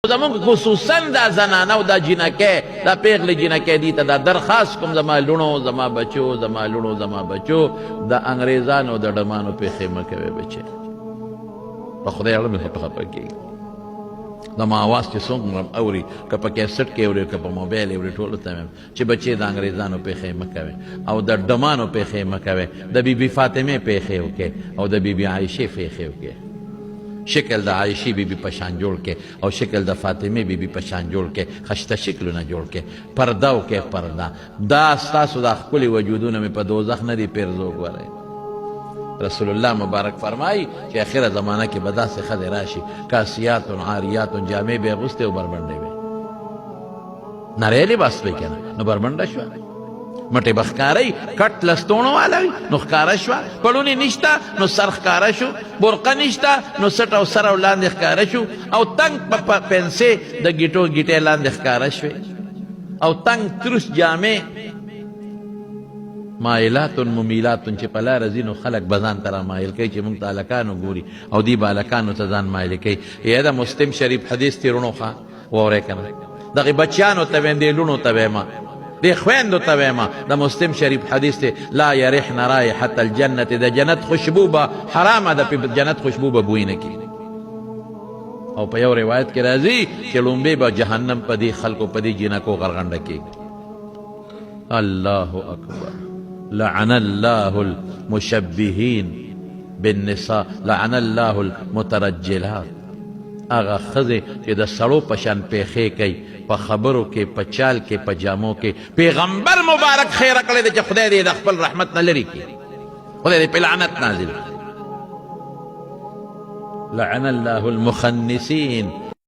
زمون خصوصا دا زنانه او دا جنکه دا پیغله جنکه دی ته دا درخواست کوم زما لونو زما بچو زما لونو زما بچو دا انګریزانو د ډمانو پیخې مکوي بچي په خدای علم په خپه کې زما आवाज چې څنګه اوري که په کیسټ کې اوري که په موبایل اوري ټول ته چې بچي د انګریزانو پیخې مکوي او د ډمانو پیخې مکوي د بیبي فاطمه پیخې وکي او د بیبي عائشه پیخې وکي شکل د عائشی بی بی پشان جوړ کې او شکل د فاطمه بی بی پشان جوړ کې خشته شکلونه جوړ کې پرده او کې پرده دا ستاسو د خپل وجودونه په دوزخ نه دی پیرزو غوړي رسول الله مبارک فرمایي چې اخره زمانہ کې بدا سے خد راشي کاسیات عاریات جامع به غسته او بربنده وي نړۍ لباس به کنه نو بربنده شو مټې بخکاری کټ لستونو والا نو ښکارا شو پړونی نشتا نو سر ښکارا شو برقه نشتا نو سټ او سر ولاندې ښکارا شو او تنگ په پنسه د گیټو گیټه لاندې ښکارا شو او تنگ ترس جامې مایلات ممیلات چې په لار ځینو خلک بزان تر مایل کوي چې مونږ تعلقانو ګوري او دی بالکانو ته ځان مایل کوي یا دا مسلم شریف حدیث تیرونو ښا وره کنه دغه بچیانو ته ویندې لونو ته ما دی خويندو ته وایم د مسلم شریف حدیث ته لا يرحن رائحه الجنه د جنت خوشبو به حرام ده په جنت خوشبو به بوی نه کی او په یو روایت کې راځي چې لومبه به جهنم په دې خلکو په دې جنکو غرغنده کی الله اکبر لعن الله المشبهين بالنساء لعن الله المترجلات اغه خزه چې د سړو پشان پیخې کوي په خبرو کې په چال کې په جامو کې پیغمبر مبارک خیر کړی چې خدای دې د خپل رحمت نه لري کی خدای دې په لعنت نازل لعن الله المخنثين